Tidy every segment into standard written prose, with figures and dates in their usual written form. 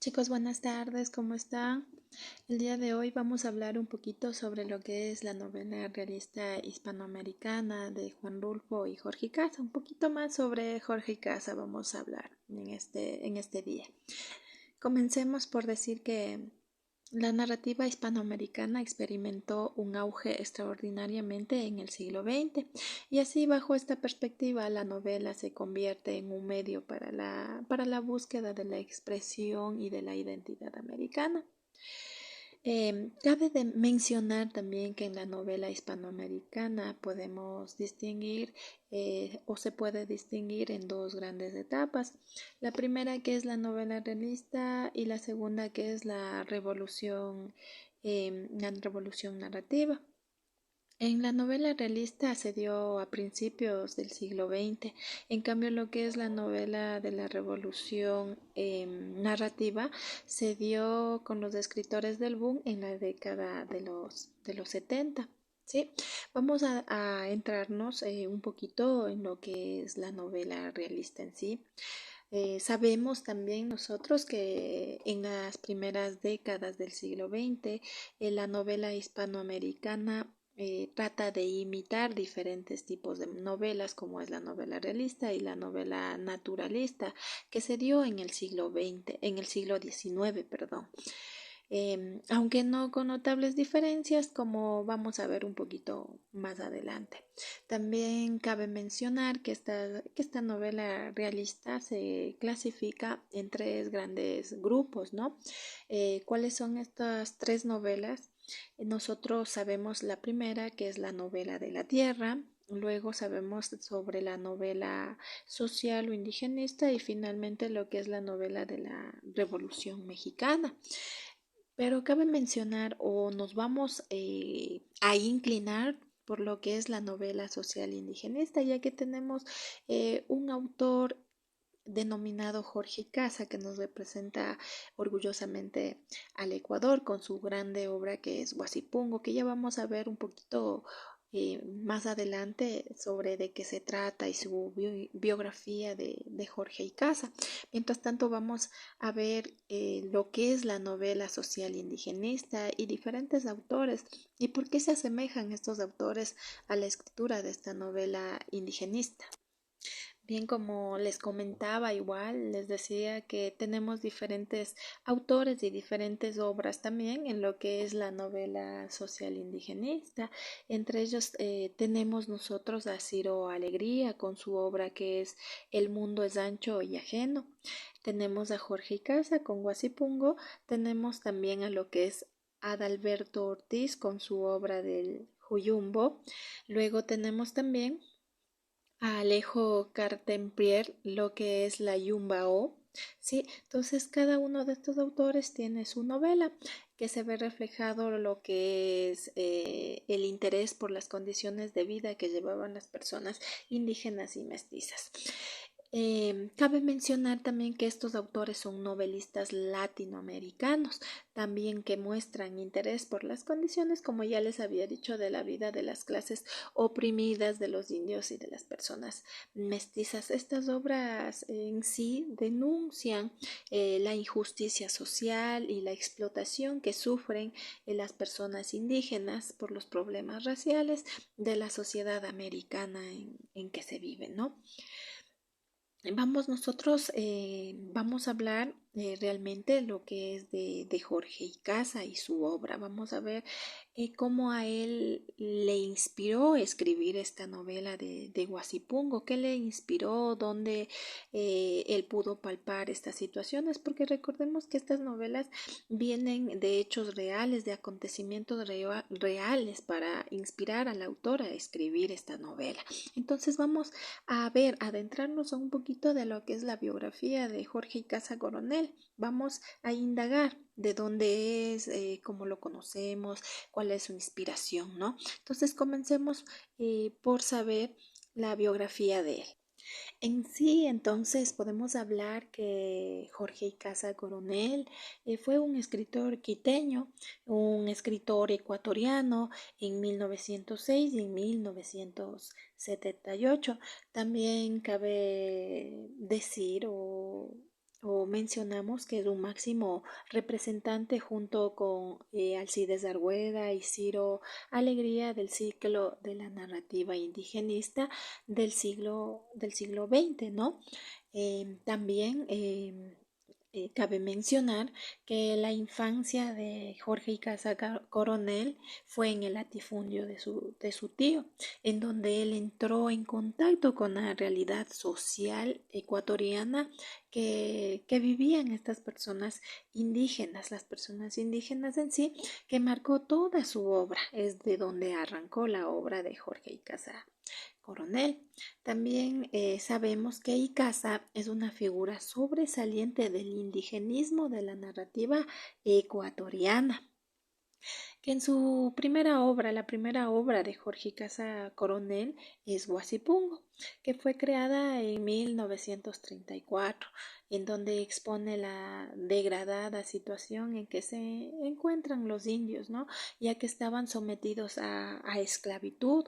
Chicos, buenas tardes, ¿cómo están? El día de hoy vamos a hablar un poquito sobre lo que es la novela realista hispanoamericana de Juan Rulfo y Jorge Casa. Un poquito más sobre Jorge Casa vamos a hablar en este día. Comencemos por decir que la narrativa hispanoamericana experimentó un auge extraordinariamente en el siglo XX y así bajo esta perspectiva la novela se convierte en un medio para la búsqueda de la expresión y de la identidad americana. Cabe de mencionar también que en la novela hispanoamericana podemos distinguir o se puede distinguir en dos grandes etapas. La primera que es la novela realista y la segunda que es la revolución narrativa. En la novela realista se dio a principios del siglo XX, en cambio lo que es la novela de la revolución narrativa se dio con los escritores del boom en la década de los 70. ¿Sí? Vamos a entrarnos un poquito en lo que es la novela realista en sí. Sabemos también nosotros que en las primeras décadas del siglo XX la novela hispanoamericana trata de imitar diferentes tipos de novelas como es la novela realista y la novela naturalista que se dio en el siglo XX, en el siglo XIX, perdón. Aunque no con notables diferencias como vamos a ver un poquito más adelante. También cabe mencionar que esta novela realista se clasifica en tres grandes grupos, ¿no? ¿Cuáles son estas tres novelas? Nosotros sabemos la primera, que es la novela de la tierra. Luego sabemos sobre la novela social o indigenista y finalmente lo que es la novela de la Revolución Mexicana. Pero cabe mencionar o nos vamos a inclinar por lo que es la novela social indigenista, ya que tenemos un autor denominado Jorge Casa, que nos representa orgullosamente al Ecuador con su grande obra que es Huasipungo, que ya vamos a ver un poquito más adelante sobre de qué se trata y su biografía de Jorge y Casa. Mientras tanto vamos a ver lo que es la novela social indigenista y diferentes autores y por qué se asemejan estos autores a la escritura de esta novela indigenista. Bien, como les comentaba, igual les decía que tenemos diferentes autores y diferentes obras también en lo que es la novela social indigenista. Entre ellos tenemos nosotros a Ciro Alegría con su obra que es El mundo es ancho y ajeno. Tenemos a Jorge Casa con Guasipungo. Tenemos también a lo que es Adalberto Ortiz con su obra del Juyumbo. Luego tenemos también a Alejo Cartemprier lo que es la Yumbao. Sí, entonces cada uno de estos autores tiene su novela que se ve reflejado lo que es el interés por las condiciones de vida que llevaban las personas indígenas y mestizas. Cabe mencionar también que estos autores son novelistas latinoamericanos, también que muestran interés por las condiciones, como ya les había dicho, de la vida de las clases oprimidas de los indios y de las personas mestizas. Estas obras en sí denuncian la injusticia social y la explotación que sufren las personas indígenas por los problemas raciales de la sociedad americana en que se vive, ¿no? Vamos a hablar realmente lo que es de Jorge y Casa y su obra. Vamos a ver cómo a él le inspiró escribir esta novela de Huasipungo, qué le inspiró, dónde él pudo palpar estas situaciones, porque recordemos que estas novelas vienen de hechos reales, de acontecimientos reales para inspirar al autor a escribir esta novela. Entonces vamos a ver, adentrarnos a un poquito de lo que es la biografía de Jorge Icaza Coronel. Vamos a indagar de dónde es, cómo lo conocemos, cuál es su inspiración, ¿no? Entonces comencemos por saber la biografía de él. En sí, entonces, podemos hablar que Jorge Icaza Coronel fue un escritor quiteño, un escritor ecuatoriano en 1906 y en 1978. También cabe decir o o mencionamos que es un máximo representante junto con Alcides Argueda y Ciro Alegría del ciclo de la narrativa indigenista del siglo XX, ¿no? También cabe mencionar que la infancia de Jorge Icaza Coronel fue en el latifundio de su tío, en donde él entró en contacto con la realidad social ecuatoriana que vivían estas personas indígenas, las personas indígenas en sí, que marcó toda su obra, es de donde arrancó la obra de Jorge Icaza Coronel. También sabemos que Icaza es una figura sobresaliente del indigenismo de la narrativa ecuatoriana, que en su primera obra, la primera obra de Jorge Icaza Coronel es Huasipungo, que fue creada en 1934, en donde expone la degradada situación en que se encuentran los indios, ¿no? Ya que estaban sometidos a esclavitud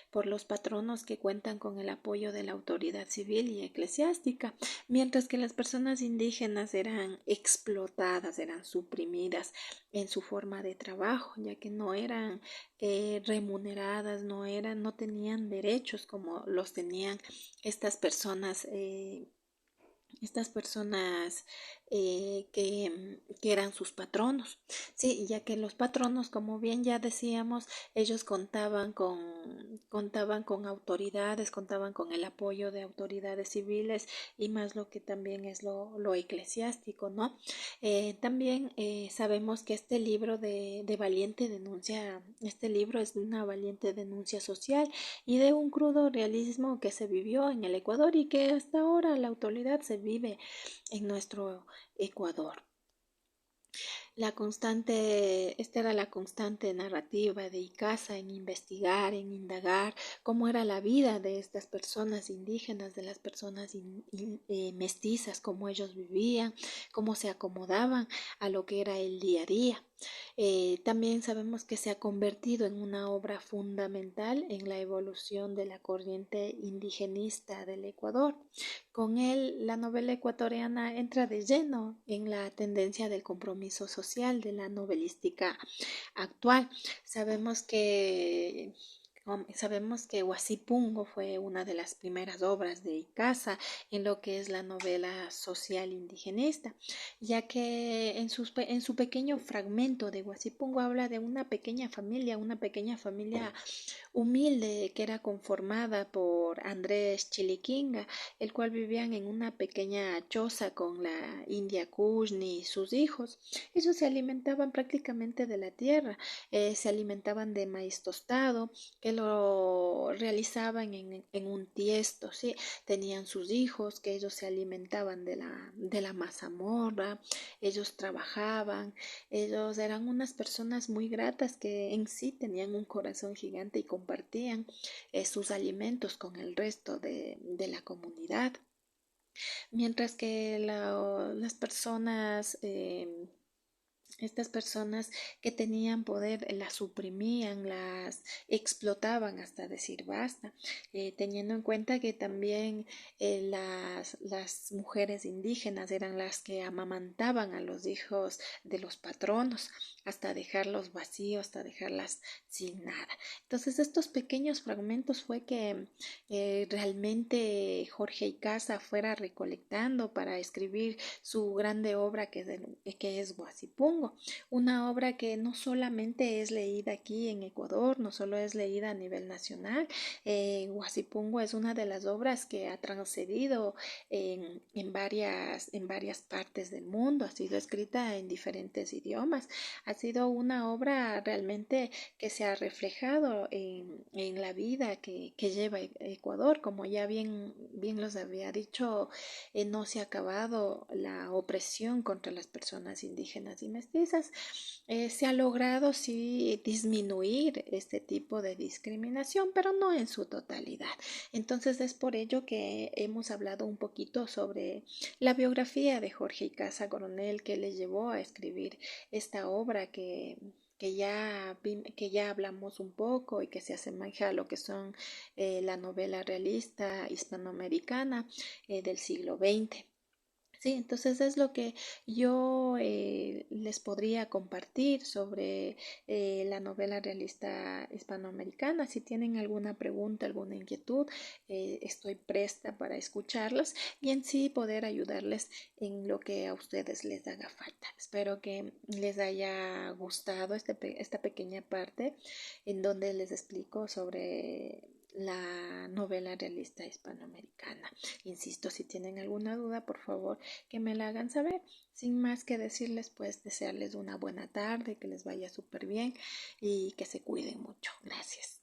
por los patronos que cuentan con el apoyo de la autoridad civil y eclesiástica, mientras que las personas indígenas eran explotadas, eran suprimidas en su forma de trabajo, ya que no eran remuneradas, no tenían derechos como los tenían estas personas estas personas que eran sus patronos. Sí, ya que los patronos, como bien ya decíamos, ellos contaban con autoridades, contaban con el apoyo de autoridades civiles y más lo que también es lo eclesiástico, ¿no? También sabemos que este libro de valiente denuncia, este libro es de una valiente denuncia social y de un crudo realismo que se vivió en el Ecuador y que hasta ahora la actualidad se vive en nuestro Ecuador. Esta era la constante narrativa de Icaza en investigar, en indagar cómo era la vida de estas personas indígenas, de las personas mestizas, cómo ellos vivían, cómo se acomodaban a lo que era el día a día. También sabemos que se ha convertido en una obra fundamental en la evolución de la corriente indigenista del Ecuador. Con él, la novela ecuatoriana entra de lleno en la tendencia del compromiso social de la novelística actual. Sabemos que Sabemos que Huasipungo fue una de las primeras obras de Icaza en lo que es la novela social indigenista, ya que en su pequeño fragmento de Huasipungo habla de una pequeña familia humilde que era conformada por Andrés Chiliquinga, el cual vivían en una pequeña choza con la India Kushni y sus hijos. Ellos se alimentaban prácticamente de la tierra, se alimentaban de maíz tostado, que lo realizaban en un tiesto, ¿sí? Tenían sus hijos, que ellos se alimentaban de la mazamorra, ellos trabajaban, ellos eran unas personas muy gratas que en sí tenían un corazón gigante y compartían sus alimentos con el resto de la comunidad. Mientras que las personas estas personas que tenían poder las suprimían, las explotaban hasta decir basta, teniendo en cuenta que también las mujeres indígenas eran las que amamantaban a los hijos de los patronos hasta dejarlos vacíos, hasta dejarlas sin nada. Entonces estos pequeños fragmentos fue que realmente Jorge Icaza fuera recolectando para escribir su grande obra que es Huasipungo, una obra que no solamente es leída aquí en Ecuador, no solo es leída a nivel nacional. Huasipungo es una de las obras que ha transcedido en varias partes del mundo, ha sido escrita en diferentes idiomas, ha sido una obra realmente que se ha reflejado en la vida que lleva Ecuador, como ya bien los había dicho, no se ha acabado la opresión contra las personas indígenas y mestizas. Se ha logrado sí disminuir este tipo de discriminación, pero no en su totalidad. Entonces es por ello que hemos hablado un poquito sobre la biografía de Jorge Icaza Coronel que le llevó a escribir esta obra que ya hablamos un poco y que se asemeja a lo que son la novela realista hispanoamericana del siglo XX. Sí, entonces es lo que yo les podría compartir sobre la novela realista hispanoamericana. Si tienen alguna pregunta, alguna inquietud, estoy presta para escucharlos y en sí poder ayudarles en lo que a ustedes les haga falta. Espero que les haya gustado esta pequeña parte en donde les explico sobre la novela realista hispanoamericana. Insisto, si tienen alguna duda, por favor, que me la hagan saber. Sin más que decirles, pues desearles una buena tarde, que les vaya súper bien y que se cuiden mucho. Gracias.